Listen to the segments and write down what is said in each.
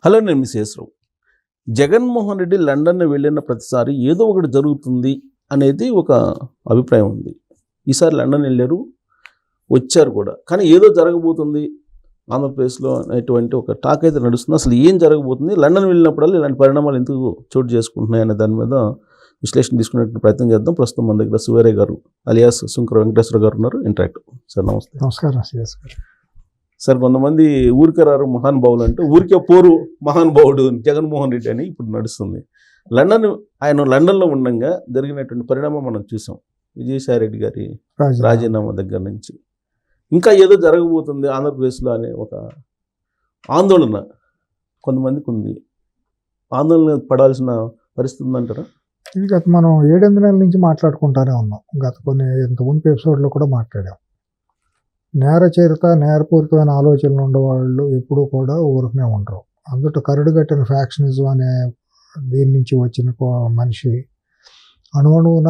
Hello, నేను miss రావు. Jaganmohan Reddy London వెళ్ళిన ప్రతిసారి ఏదో ఒకటి జరుగుతుంది అనేది ఒక అభిప్రాయం ఉంది. ఈసారి లండన్ వెళ్ళారు, వచ్చారు కూడా. కానీ ఏదో జరగబోతుంది ఆంధ్రప్రదేశ్లో అనేటువంటి ఒక టాక్ అయితే నడుస్తుంది. అసలు ఏం జరగబోతుంది, లండన్ వెళ్ళినప్పుడల్లా ఇలాంటి పరిణామాలు ఎందుకు చోటు చేసుకుంటున్నాయి అనే దాని మీద విశ్లేషణ తీసుకునే ప్రయత్నం చేద్దాం. ప్రస్తుతం మన దగ్గర సువేరే గారు అలియాస్ సుంకర వెంకటేశ్వర గారు ఉన్నారు. ఇంటరాక్ట్ సార్, నమస్తే. నమస్కారం సార్, కొంతమంది ఊరికే రారు మహానుభావులు అంటే ఊరికే పోరు మహానుభావుడు జగన్మోహన్ రెడ్డి అని ఇప్పుడు నడుస్తుంది. ఆయన లండన్లో ఉండగా జరిగినటువంటి పరిణామం మనం చూసాం. విజయసాయి రెడ్డి గారి రాజీనామా దగ్గర నుంచి ఇంకా ఏదో జరగబోతుంది ఆంధ్రప్రదేశ్లో అనే ఒక ఆందోళన కొంతమందికి ఉంది. ఆందోళన పడాల్సిన పరిస్థితి ఉందంటారా? ఇది గత మనం 7-8 నెలల నుంచి మాట్లాడుకుంటానే ఉన్నాం. గత ఇంతకుముందు ఎపిసోడ్లో కూడా మాట్లాడాం. నేర చరిత, నేరపూరితమైన ఆలోచనలు ఉండేవాళ్ళు ఎప్పుడూ కూడా ఊరుకునే ఉండరు. అందులో కరడుగట్టిన ఫ్యాక్షనిజం అనే దీని నుంచి వచ్చిన మనిషి, అణువున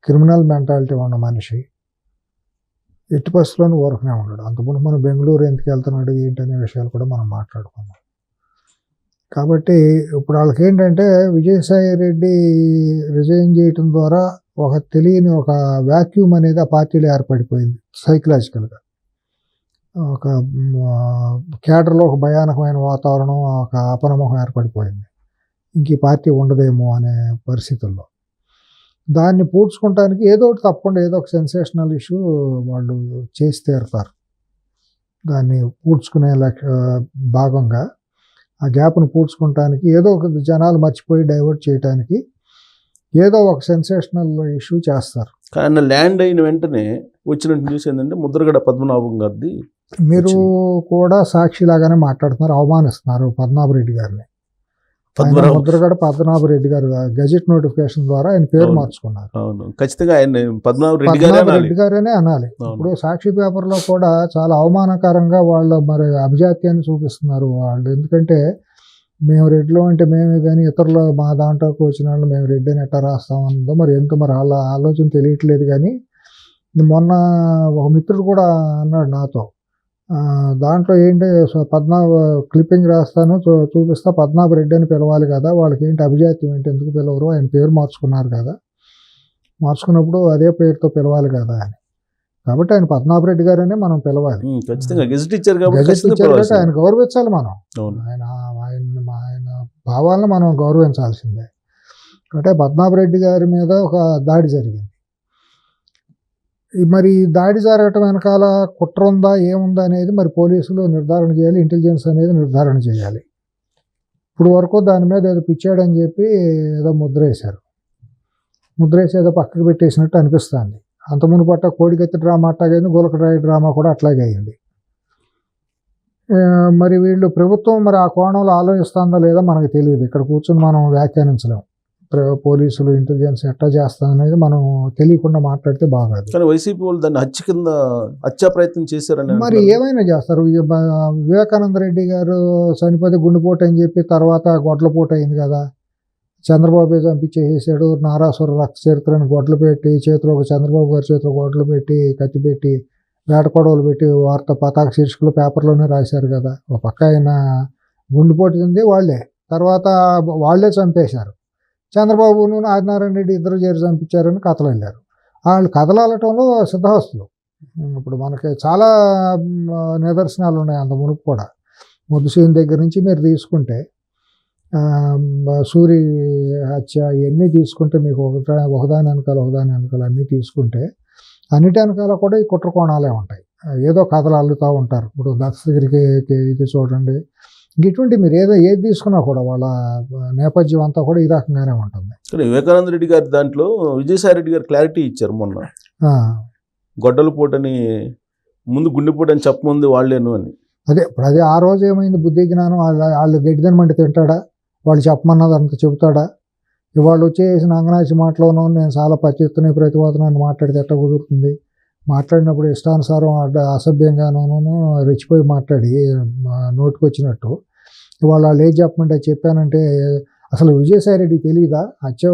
క్రిమినల్ మెంటాలిటీ ఉన్న మనిషి ఎట్టి పరిస్థితుల్లోనూ ఊరుకునే ఉండడు. అంతకుముందు మనం బెంగళూరు ఎందుకు వెళ్తున్నాడు ఏంటనే విషయాలు కూడా మనం మాట్లాడుకున్నాం. కాబట్టి ఇప్పుడు వాళ్ళకి ఏంటంటే విజయసాయి రెడ్డి రిజైన్ చేయటం ద్వారా ఒక తెలియని ఒక వ్యాక్యూమ్ అనేది ఆ పార్టీలో ఏర్పడిపోయింది. సైకలాజికల్గా ఒక కేడర్లో ఒక భయానకమైన వాతావరణం, ఒక అపనమ్మకం ఏర్పడిపోయింది. ఇంక ఈ పార్టీ ఉండదేమో అనే పరిస్థితుల్లో దాన్ని పూడ్చుకోవటానికి ఏదో ఒకటి తప్పకుండా ఏదో ఒక సెన్సేషనల్ ఇష్యూ వాళ్ళు చేసి తీరుతారు. దాన్ని పూడ్చుకునే భాగంగా ఆ గ్యాప్ను పూడ్చుకోవటానికి ఏదో ఒక జనాలు మర్చిపోయి డైవర్ట్ చేయడానికి ఏదో ఒక సెన్సేషనల్ ఇష్యూ చేస్తారు. కానీ ల్యాండ్ అయిన వెంటనే వచ్చిన న్యూస్ ఏంటంటే ముద్రగడ పద్మనాభం గారిది. మీరు కూడా సాక్షిలాగానే మాట్లాడుతున్నారు, అవమానిస్తున్నారు పద్మనాభరెడ్డి గారిని. ముద్రగడ పద్మనాభరెడ్డి గారు గెజెట్ నోటిఫికేషన్ ద్వారా ఆయన పేరు మార్చుకున్నారు. అవును, ఖచ్చితంగా ఆయన పద్మనాభరెడ్డి గారనే అనాలి. ఇప్పుడు సాక్షి పేపర్లో కూడా చాలా అవమానకరంగా వాళ్ళ మరి అభిజాత్యాన్ని చూపిస్తున్నారు వాళ్ళు. ఎందుకంటే మేము రెడ్లో అంటే మేమే కానీ ఇతరులు మా దాంట్లోకి వచ్చిన వాళ్ళు మేము రెడ్డి అని ఎట్టా రాస్తామన్నదో మరి ఎంతో మరి వాళ్ళ ఆలోచన తెలియట్లేదు. కానీ మొన్న ఒక మిత్రుడు కూడా అన్నాడు నాతో, దాంట్లో ఏంటి క్లిప్పింగ్ రాస్తాను చూపిస్తా, పద్మనాభరెడ్డి అని పిలవాలి కదా, వాళ్ళకి ఏంటి అభిజాత్యం ఏంటి, ఎందుకు పిలవరు, ఆయన పేరు మార్చుకున్నారు కదా, మార్చుకున్నప్పుడు అదే పేరుతో పిలవాలి కదా అని. కాబట్టి ఆయన పద్మనాభరెడ్డి గారనే మనం పిలవాలి. గెజెట్ ఇచ్చారు కాబట్టి ఆయన గౌరవించాలి. మనం ఆయన భావాలను మనం గౌరవించాల్సిందే. అంటే పద్మనాభరెడ్డి గారి మీద ఒక దాడి జరిగింది. మరి దాడి జరగటం వెనకాల కుట్ర ఉందా ఏముందా అనేది మరి పోలీసులు నిర్ధారణ చేయాలి, ఇంటెలిజెన్స్ అనేది నిర్ధారణ చేయాలి. ఇప్పుడు వరకు దాని మీద ఏదో పిచ్చాడని చెప్పి ఏదో ముద్రేశారు. ముద్రేసి ఏదో పక్కకు పెట్టేసినట్టు అనిపిస్తుంది. అంతకుముందు పట్ట కోడికత్తి డ్రామా అట్లాగైంది, గోలకరాయి డ్రామా కూడా అట్లాగే అయింది. మరి వీళ్ళు ప్రభుత్వం మరి ఆ కోణంలో ఆలోచిస్తుందా లేదా మనకు తెలియదు. ఇక్కడ కూర్చొని మనం వ్యాఖ్యానించలేం. పోలీసులు ఇంటెలిజెన్స్ ఎట్లా చేస్తారనేది మనం తెలియకుండా మాట్లాడితే బాగాదు. కానీ వైసీపీ వాళ్ళు దాన్ని హత్యా ప్రయత్నం చేశారని మరి ఏమైనా చేస్తారు. వివేకానంద రెడ్డి గారు చనిపోతే గుండెపోటు అని చెప్పి తర్వాత గొడ్లపోటు అయింది కదా, చంద్రబాబు చంపించేసాడు. నారాసుర రక్త చరిత్రను గొడ్లు పెట్టి చేతిలో ఒక చంద్రబాబు గారి చేతిలో గొడ్లు పెట్టి కత్తి పెట్టి వేట కొడవలు పెట్టి వార్త పతాక శీర్షికలు పేపర్లోనే రాశారు కదా. ఒక పక్క ఆయన గుండెపోటు ఉంది వాళ్ళే, తర్వాత వాళ్ళే చంపేశారు. చంద్రబాబును ఆదినారాయణ రెడ్డి ఇద్దరు చేరి చంపించారని కథలు వెళ్ళారు. వాళ్ళు కథలు వెళ్ళటంలో సిద్ధహస్తులు. ఇప్పుడు మనకి చాలా నిదర్శనాలు ఉన్నాయి. అంత మునుపు కూడా ముద్దుసీన్ దగ్గర నుంచి మీరు తీసుకుంటే సూరి హత్య ఇవన్నీ తీసుకుంటే మీకు ఒకదాని వెనకాల అన్నీ తీసుకుంటే అన్నిటి వెనకాల కూడా ఈ కుట్ర కోణాలే ఉంటాయి. ఏదో కథలు అల్లుతూ ఉంటారు. ఇప్పుడు దత్తగిరికి ఇది చూడండి, ఇటువంటి మీరు ఏది తీసుకున్నా కూడా వాళ్ళ నేపథ్యం అంతా కూడా ఈ రకంగానే ఉంటుంది. వివేకానంద రెడ్డి గారి దాంట్లో విజయసాయి రెడ్డి గారు క్లారిటీ ఇచ్చారు మొన్న. గొడ్డల పూటని ముందు గుండెపోటు అని చెప్పముందు వాళ్ళేను అని. ఇప్పుడు ఆ రోజు ఏమైంది, బుద్ధి జ్ఞానం వాళ్ళు గడ్డిదనమంటే తింటాడా, వాళ్ళు చెప్పమన్నది అంత చెబుతాడా? ఇవాళ వచ్చేసిన అంగనాచి మాటలోనూ నేను చాలా పచ్చిత్తుని ప్రతిపాదనని మాట్లాడితే ఎట్లా కుదురుతుంది? మాట్లాడినప్పుడు ఇష్టానుసారం అసభ్యంగానూ రెచ్చిపోయి మాట్లాడి నోటికి వచ్చినట్టు ఇవాళ వాళ్ళు ఏం చెప్పమంటే చెప్పానంటే అసలు విజయసాయి రెడ్డి తెలియదా, హత్య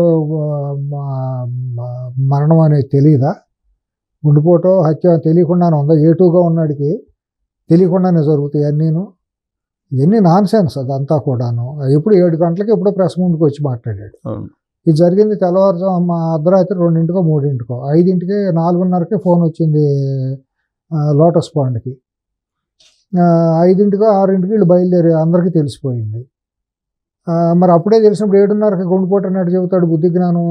మరణం అనేది తెలియదా, గుండెపోటో హత్య తెలియకుండానే ఉందా? ఏటూగా ఉన్నాడికి తెలియకుండానే జరుగుతాయి అన్నీను. ఇవన్నీ నాన్ సెన్స్ అదంతా కూడాను. ఎప్పుడు 7 గంటలకి ఎప్పుడో ప్రెస్ ముందుకు వచ్చి మాట్లాడాడు. అవును. ఇది జరిగింది తెల్లవారుజాము అర్ధరాత్రి 2కో 3కో 5కి 4:30కే ఫోన్ వచ్చింది లోటస్ పాండ్కి. 5కో 6కి వీళ్ళు బయలుదేరి అందరికీ తెలిసిపోయింది. మరి అప్పుడే తెలిసినప్పుడు 7:30కి గుండెపోటు అన్నట్టు చెబుతాడు, బుద్ధి జ్ఞానం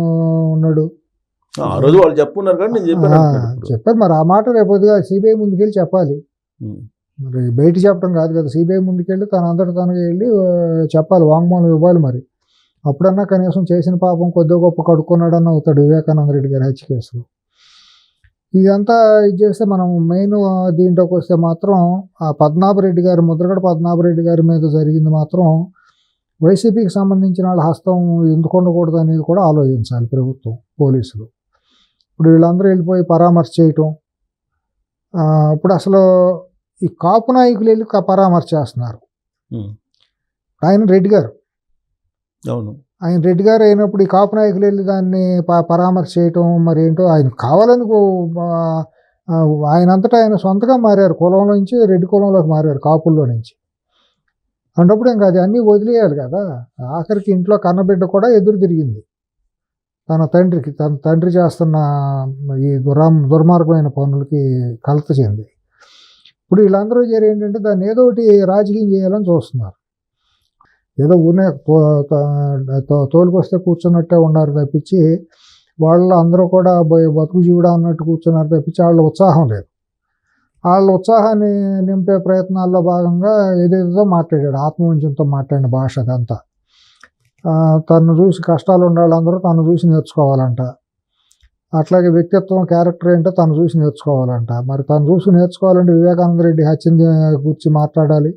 ఉన్నాడు. ఆ రోజు వాళ్ళు చెప్పున్నారు కానీ నేను చెప్పాను అంటున్నాడు ఇప్పుడు. చెప్పారు. మరి ఆ మాట రేపు పొద్దుగా సిబిఐ ముందుకెళ్ళి చెప్పాలి. మరి బయట చెప్పడం కాదు కదా, సిబిఐ ముందుకెళ్ళి తన అంతటి తనగా వెళ్ళి చెప్పాలి, వాంగ్మూలం ఇవ్వాలి. మరి అప్పుడన్నా కనీసం చేసిన పాపం కొద్దిగా గొప్ప కడుక్కున్నాడన్న అవుతాడు వివేకానంద రెడ్డి గారి హత్య కేసులో. ఇదంతా ఇది చేస్తే మనం మెయిన్ దీంట్లోకి వస్తే మాత్రం ఆ పద్మనాభరెడ్డి గారు, ముద్రగడ పద్మనాభరెడ్డి గారి మీద జరిగింది మాత్రం వైసీపీకి సంబంధించిన వాళ్ళ హస్తం ఎందుకు ఉండకూడదు అనేది కూడా ఆలోచించాలి ప్రభుత్వం, పోలీసులు. ఇప్పుడు వీళ్ళందరూ వెళ్ళిపోయి పరామర్శ చేయటం, ఇప్పుడు అసలు ఈ కాపు నాయకులు వెళ్ళి పరామర్శ చేస్తున్నారు. ఆయన రెడ్డి గారు, అవును, ఆయన రెడ్డి గారు అయినప్పుడు ఈ కాపు నాయకులు వెళ్ళి దాన్ని పరామర్శ చేయటం మరి ఏంటో, ఆయన కావాలని ఆయన అంతటా ఆయన సొంతగా మారారు, కులంలో నుంచి రెడ్డి కులంలోకి మారారు, కాపుల్లో నుంచి. అన్నప్పుడు ఇంకా అది అన్నీ వదిలేయాలి కదా. ఆఖరికి ఇంట్లో కన్నబిడ్డ కూడా ఎదురు తిరిగింది తన తండ్రి చేస్తున్న ఈ దుర్మార్గమైన పనులకి కలత చెంది. ఇప్పుడు వీళ్ళందరూ చేరి ఏంటంటే దాన్ని ఏదో ఒకటి రాజకీయం చేయాలని చూస్తున్నారు. ఏదో ఊరినే తోలుకొస్తే కూర్చున్నట్టే ఉన్నారు తప్పించి, వాళ్ళు అందరూ కూడా బతుకు జీవుడా అన్నట్టు కూర్చున్నారు తప్పించి వాళ్ళ ఉత్సాహం లేదు. వాళ్ళ ఉత్సాహాన్ని నింపే ప్రయత్నాల్లో భాగంగా ఏదేదో మాట్లాడాడు, ఆత్మవంచంతో మాట్లాడిన భాష అదంతా. తను చూసి కష్టాలు ఉండే వాళ్ళందరూ తను చూసి నేర్చుకోవాలంట. అట్లాగే వ్యక్తిత్వం, క్యారెక్టర్ ఏంటో తను చూసి నేర్చుకోవాలంట. మరి తను చూసి నేర్చుకోవాలంటే వివేకానంద రెడ్డి హత్యని గురించి మాట్లాడాలి,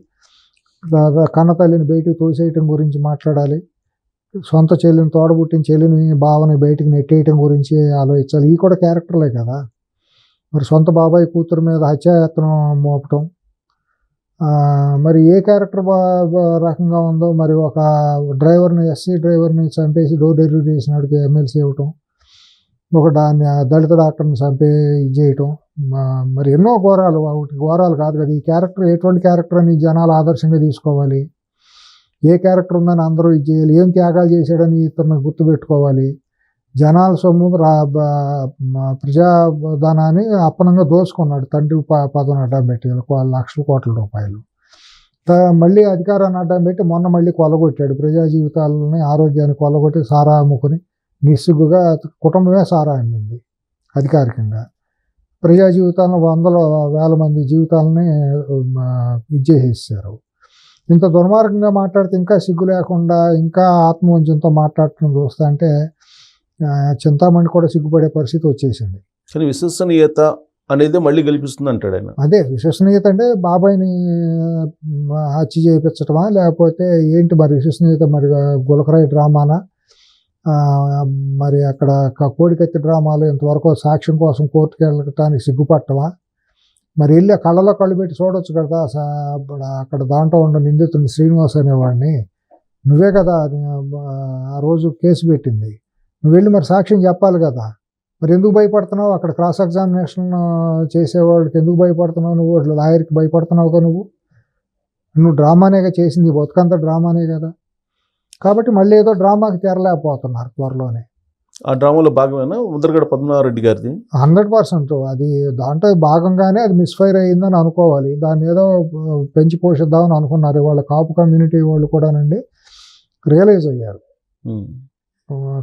కన్నతల్లిని బయటికి తోసేయటం గురించి మాట్లాడాలి, సొంత చెల్లిని తోడబుట్టిన చెల్లిని బావని బయటికి నెట్టేయటం గురించి ఆలోచించాలి. ఈ కూడా క్యారెక్టర్లే కదా. మరి సొంత బాబాయ్ కూతురు మీద హత్యాయత్నం మోపటం, మరి ఏ క్యారెక్టర్ రకంగా ఉందో. మరి ఒక డ్రైవర్ని, ఎస్సీ డ్రైవర్ని చంపేసి డోర్ డెలివరీ చేసినాడికి ఎమ్మెల్సీ ఇవ్వటం, ఒక దళిత డాక్టర్ని చంపే ఇది చేయటం, మరి ఎన్నో ఘోరాలు. ఒకటి ఘోరాలు కాదు కదా. ఈ క్యారెక్టర్ ఎటువంటి క్యారెక్టర్ అని జనాలు ఆదర్శంగా తీసుకోవాలి. ఏ క్యారెక్టర్ ఉందని అందరూ ఇది చేయాలి. ఏం త్యాగాలు చేశాడని ఇతను గుర్తుపెట్టుకోవాలి. జనాల సొమ్ము ప్రజాధనాన్ని అప్పనంగా దోచుకున్నాడు తండ్రి పదవిని అడ్డం పెట్టి లక్షల కోట్ల రూపాయలు. మళ్ళీ అధికారాన్ని అడ్డం పెట్టి మొన్న మళ్ళీ కొలగొట్టాడు ప్రజా జీవితాలని, ఆరోగ్యాన్ని కొలగొట్టి సారా అమ్ముకుని నిస్సిగ్గుగా కుటుంబమే సారా అమ్మింది అధికారికంగా. ప్రజా జీవితాలను 100,000 మంది జీవితాలని ఇచ్చేసేసారు. ఇంత దుర్మార్గంగా మాట్లాడితే ఇంకా సిగ్గు లేకుండా ఇంకా ఆత్మవంచంతో మాట్లాడటం చూస్తా అంటే చింతామణి కూడా సిగ్గుపడే పరిస్థితి వచ్చేసింది. కానీ విశ్వసనీయత అనేది మళ్ళీ గెలిపిస్తుంది అంటాడు ఆయన. అదే విశ్వసనీయత అంటే బాబాయిని హత్య చేయించటమా లేకపోతే ఏంటి మరి విశ్వసనీయత? మరి గులకరాయి డ్రామానా, మరి అక్కడ కోడికత్తి డ్రామాలు ఇంతవరకు సాక్ష్యం కోసం కోర్టుకు వెళ్ళటానికి సిగ్గుపట్టమా? మరి వెళ్ళి కళ్ళలో కళ్ళు పెట్టి చూడొచ్చు కదా. అక్కడ దాంట్లో ఉన్న నిందితుడిని శ్రీనివాస్ అనేవాడిని నువ్వే కదా ఆ రోజు కేసు పెట్టింది, నువ్వు వెళ్ళి మరి సాక్ష్యం చెప్పాలి కదా. మరి ఎందుకు భయపడుతున్నావు? అక్కడ క్రాస్ ఎగ్జామినేషన్ చేసేవాళ్ళకి ఎందుకు భయపడుతున్నావు? నువ్వు లాయర్కి భయపడుతున్నావు కదా. నువ్వు డ్రామానేగా చేసింది, బతుకంతా డ్రామానే కదా. కాబట్టి మళ్ళీ ఏదో డ్రామాకి తెరలేకపోతున్నారు త్వరలోనే. ఆ డ్రామాలో భాగమేనా ముద్రగడ పద్మనాభరెడ్డి గారిది? 100%. అది దాంట్లో భాగంగానే అది మిస్ఫైర్ అయ్యిందని అనుకోవాలి. దాన్ని ఏదో పెంచి పోషిద్దామని అనుకున్నారు. వాళ్ళ కాపు కమ్యూనిటీ వాళ్ళు కూడానండి రియలైజ్ అయ్యారు,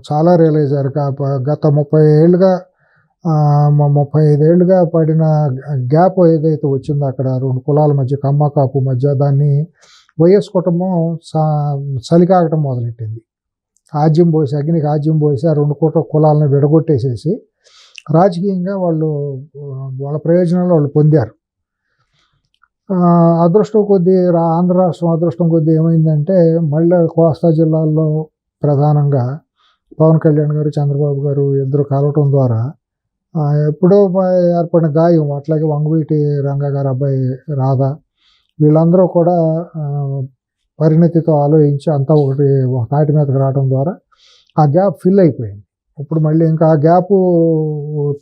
చాలా రియలైజ్ అయ్యారు. గత 35 ఏళ్ళుగా పడిన గ్యాప్ ఏదైతే వచ్చిందో అక్కడ 2 కులాల మధ్య, కమ్మ కాపు మధ్య, దాన్ని వైఎస్ కుటుంబం చలికాగటం మొదలెట్టింది. అగ్నికి ఆజ్యం పోసి ఆ 2 కులాలను విడగొట్టేసేసి రాజకీయంగా వాళ్ళ ప్రయోజనాలు వాళ్ళు పొందారు. అదృష్టం కొద్దీ ఆంధ్ర రాష్ట్రం అదృష్టం కొద్దీ ఏమైందంటే మళ్ళీ కోస్తా జిల్లాల్లో ప్రధానంగా పవన్ కళ్యాణ్ గారు, చంద్రబాబు గారు ఇద్దరు కలవటం ద్వారా ఎప్పుడో ఏర్పడిన గాయం, అట్లాగే వంగవీటి రంగా గారు అబ్బాయి రాధా, వీళ్ళందరూ కూడా పరిణతితో ఆలోచించి అంతా ఒక తాటి మీదకి రావడం ద్వారా ఆ గ్యాప్ ఫిల్ అయిపోయింది. ఇప్పుడు మళ్ళీ ఇంకా ఆ గ్యాప్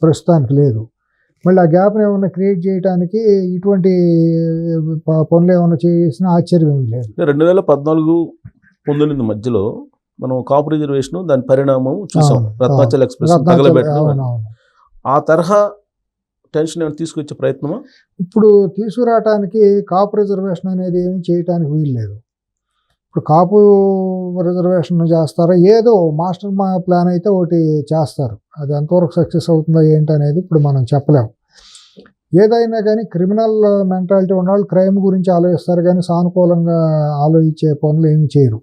ప్రస్తుతానికి లేదు. మళ్ళీ ఆ గ్యాప్ని ఏమైనా క్రియేట్ చేయడానికి ఇటువంటి పనులు ఏమైనా చేసిన ఆశ్చర్యం ఏమి లేదు. 2014-19 మధ్యలో మనం కాపు రిజర్వేషన్ దాని పరిణామం చూసాం. అవును, రత్నాచల్ ఎక్స్ప్రెస్ రత్నాచల్, తగలబెట్టడం అని. అవునవును. ఆ తరహా టెన్షన్ ఏమైనా తీసుకొచ్చే ప్రయత్నమా? ఇప్పుడు తీసుకురావటానికి కాపు రిజర్వేషన్ అనేది ఏమి చేయటానికి వీలు లేదు. ఇప్పుడు కాపు రిజర్వేషన్ చేస్తారా, ఏదో మాస్టర్ ప్లాన్ అయితే ఒకటి చేస్తారు. అది ఎంతవరకు సక్సెస్ అవుతుందో ఏంటి అనేది ఇప్పుడు మనం చెప్పలేము. ఏదైనా కానీ క్రిమినల్ మెంటాలిటీ ఉన్నవాళ్ళు క్రైమ్ గురించి ఆలోచిస్తారు, కానీ సానుకూలంగా ఆలోచించే పనులు ఏమి చేయరు.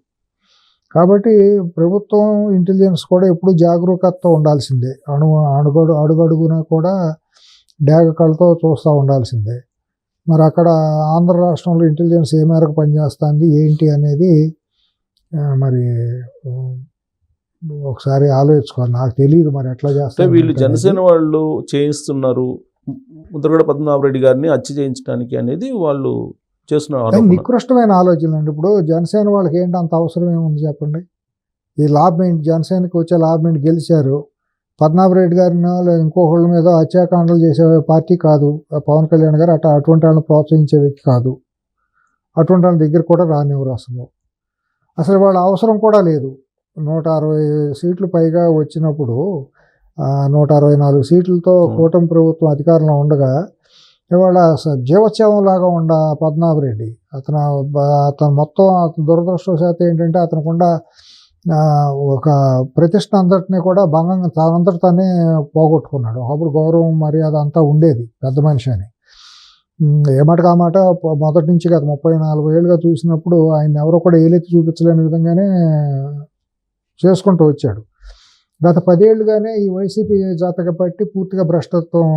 కాబట్టి ప్రభుత్వం ఇంటెలిజెన్స్ కూడా ఎప్పుడు జాగరూకతతో ఉండాల్సిందే. అడుగడుగునా కూడా డాగ కళ్ళతో చూస్తూ ఉండాల్సిందే. మరి అక్కడ ఆంధ్ర రాష్ట్రంలో ఇంటెలిజెన్స్ ఏ మేరకు పనిచేస్తుంది ఏంటి అనేది మరి ఒకసారి ఆలోచించుకోవాలి. నాకు తెలియదు మరి ఎట్లా అంటే చేస్తారు. వీళ్ళు జనసేన వాళ్ళు చేయిస్తున్నారు ముద్రగడ పద్మనాభరెడ్డి గారిని హత్య చేయించడానికి అనేది వాళ్ళు చేస్తున్న ఆరోపణ. నికృష్టమైన ఆలోచనలు అండి. ఇప్పుడు జనసేన వాళ్ళకి ఏంటి అంత అవసరం ఏముంది చెప్పండి? ఈ లాభం ఏంటి? జనసేనకి వచ్చే లాభం ఏంటి? గెలిచారు. పద్మనాభరెడ్డి గారినో లేదా ఇంకొకళ్ళ మీద హత్యాకాండలు చేసే పార్టీ కాదు పవన్ కళ్యాణ్ గారు. అటువంటి వాళ్ళని ప్రోత్సహించే వ్యక్తి కాదు. అటువంటి వాళ్ళ దగ్గర కూడా రానివ్వరు అసలు వాళ్ళ అవసరం కూడా లేదు. 160 సీట్లు పైగా వచ్చినప్పుడు 164 సీట్లతో కూటమి ప్రభుత్వం అధికారంలో ఉండగా ఇవాళ జీవోత్సవంలాగా ఉండ పద్మనాభరెడ్డి అతను మొత్తం దురదృష్టవశాత్తు ఏంటంటే అతనికుండా ఒక ప్రతిష్ట అంతటిని కూడా భంగంగా తానంతట తానే పోగొట్టుకున్నాడు. అప్పుడు గౌరవం మర్యాద అంతా ఉండేది పెద్ద మనిషి అని. ఏమాట మాట మొదటి నుంచి గత 34 ఏళ్ళుగా చూసినప్పుడు ఆయన ఎవరో కూడా ఏలెత్తి చూపించలేని విధంగానే చేసుకుంటూ వచ్చాడు. గత 10 ఏళ్ళుగానే ఈ వైసీపీ జాతక పట్టి పూర్తిగా భ్రష్టత్వం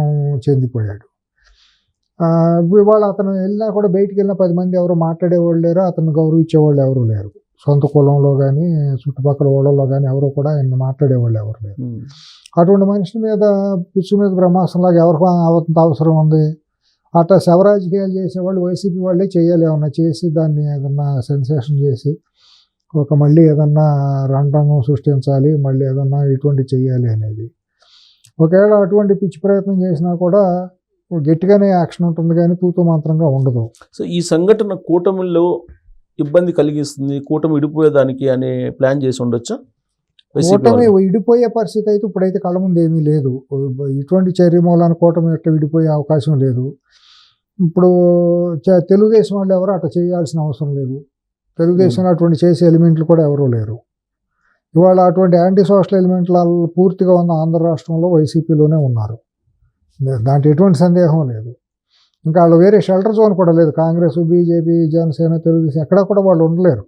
చెందిపోయాడు. ఇవాళ అతను వెళ్ళినా కూడా బయటికి వెళ్ళినా 10 మంది ఎవరు మాట్లాడేవాళ్ళు లేరు, అతను గౌరవించేవాళ్ళు ఎవరు లేరు. సొంత కులంలో కానీ చుట్టుపక్కల ఓళ్ళలో కానీ ఎవరు కూడా ఆయన మాట్లాడేవాళ్ళు ఎవరు లేరు. అటువంటి మనిషి మీద పిచ్చి మీద బ్రహ్మాస్త్రంలాగా ఎవరికి అంత అవసరం ఉంది? అట్లా శవరాజకీయాలు చేసేవాళ్ళు వైసీపీ వాళ్ళే చేయాలి. ఏమన్నా చేసి దాన్ని ఏదన్నా సెన్సేషన్ చేసి మళ్ళీ ఏదన్నా రంగం సృష్టించాలి, మళ్ళీ ఏదన్నా ఇటువంటి చెయ్యాలి అనేది. ఒకవేళ అటువంటి పిచ్చి ప్రయత్నం చేసినా కూడా గట్టిగానే యాక్షన్ ఉంటుంది, కానీ తూతూ మాత్రంగా ఉండదు. సో ఈ సంఘటన కూటమిలో ఇబ్బంది కలిగిస్తుంది, కూటమి విడిపోయేదానికి అనే ప్లాన్ చేసి ఉండొచ్చా? కూటమి విడిపోయే పరిస్థితి అయితే ఇప్పుడైతే కళ్ళ ముందు ఏమీ లేదు. ఇటువంటి చర్య మూలాన కూటమి ఎట్లా విడిపోయే అవకాశం లేదు. ఇప్పుడు తెలుగుదేశం వాళ్ళు ఎవరు అట్లా చేయాల్సిన అవసరం లేదు. తెలుగుదేశంలో అటువంటి చేసే ఎలిమెంట్లు కూడా ఎవరూ లేరు. ఇవాళ అటువంటి యాంటీ సోషల్ ఎలిమెంట్లు పూర్తిగా ఉన్న ఆంధ్ర రాష్ట్రంలో వైసీపీలోనే ఉన్నారు. దాంట్లో ఎటువంటి సందేహం లేదు. ఇంకా వాళ్ళు వేరే షెల్టర్ జోన్ కూడా లేదు. కాంగ్రెస్, బీజేపీ, జనసేన, తెలుగుదేశం ఎక్కడా కూడా వాళ్ళు ఉండలేరు.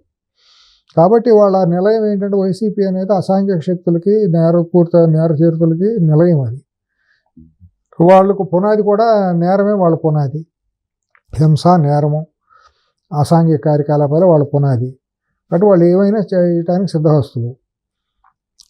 కాబట్టి వాళ్ళ నిలయం ఏంటంటే వైసీపీ అనేది అసాంఘిక శక్తులకి నేర చేరుకులకి నిలయం. అది వాళ్ళకు పునాది కూడా నేరమే. వాళ్ళ పునాది హింస, నేరము, అసాంఘిక కార్యకలాపాలు వాళ్ళ పునాది. కాబట్టి వాళ్ళు ఏమైనా చేయడానికి సిద్ధహస్తులు.